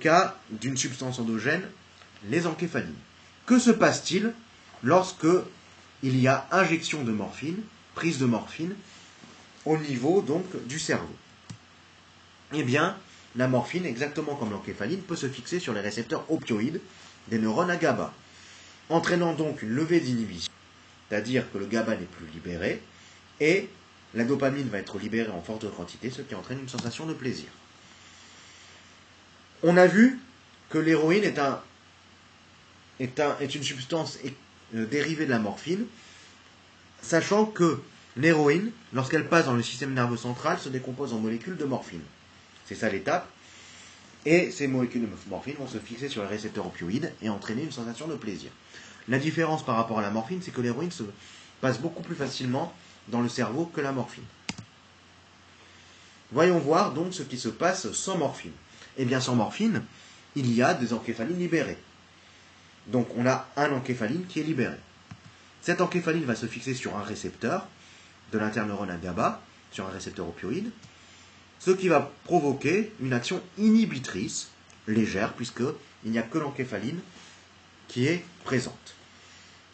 cas d'une substance endogène, les encéphalines. Que se passe-t-il lorsque il y a injection de morphine, prise de morphine, au niveau donc du cerveau? Eh bien, la morphine, exactement comme l'encéphaline, peut se fixer sur les récepteurs opioïdes des neurones à GABA, entraînant donc une levée d'inhibition, c'est-à-dire que le GABA n'est plus libéré, et la dopamine va être libérée en forte quantité, ce qui entraîne une sensation de plaisir. On a vu que l'héroïne est une substance dérivée de la morphine, sachant que l'héroïne, lorsqu'elle passe dans le système nerveux central, se décompose en molécules de morphine. C'est ça l'étape. Et ces molécules de morphine vont se fixer sur les récepteurs opioïdes et entraîner une sensation de plaisir. La différence par rapport à la morphine, c'est que l'héroïne se passe beaucoup plus facilement dans le cerveau que la morphine. Voyons voir donc ce qui se passe sans morphine. Eh bien, sans morphine, il y a des encéphalines libérées. Donc, on a un encéphaline qui est libéré. Cette encéphaline va se fixer sur un récepteur de l'interneurone à GABA, sur un récepteur opioïde, ce qui va provoquer une action inhibitrice, légère, puisqu'il n'y a que l'encéphaline qui est présente.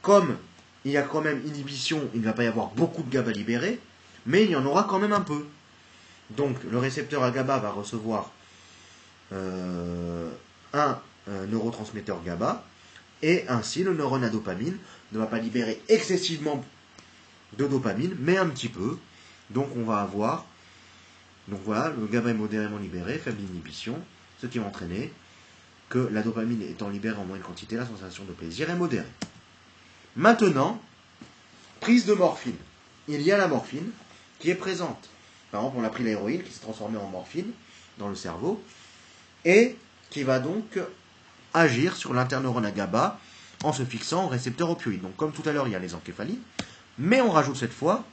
Comme il y a quand même inhibition, il ne va pas y avoir beaucoup de GABA libéré, mais il y en aura quand même un peu. Donc le récepteur à GABA va recevoir un neurotransmetteur GABA, et ainsi le neurone à dopamine ne va pas libérer excessivement de dopamine, mais un petit peu. Donc on va avoir, donc voilà, le GABA est modérément libéré, faible inhibition, ce qui va entraîner que la dopamine étant libérée en moindre quantité, la sensation de plaisir est modérée. Maintenant, prise de morphine. Il y a la morphine qui est présente. Par exemple, on a pris l'héroïne qui s'est transformée en morphine dans le cerveau et qui va donc agir sur l'interneurone à GABA en se fixant au récepteur opioïde. Donc comme tout à l'heure, il y a les encéphalines, mais on rajoute cette fois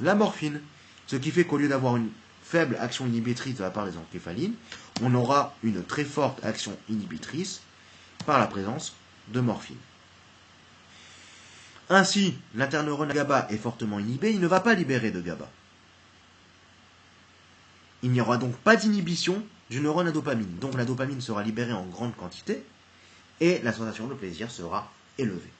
la morphine. Ce qui fait qu'au lieu d'avoir une faible action inhibitrice de la part des encéphalines, on aura une très forte action inhibitrice par la présence de morphine. Ainsi, l'interneurone à GABA est fortement inhibé, il ne va pas libérer de GABA. Il n'y aura donc pas d'inhibition du neurone à dopamine. Donc la dopamine sera libérée en grande quantité et la sensation de plaisir sera élevée.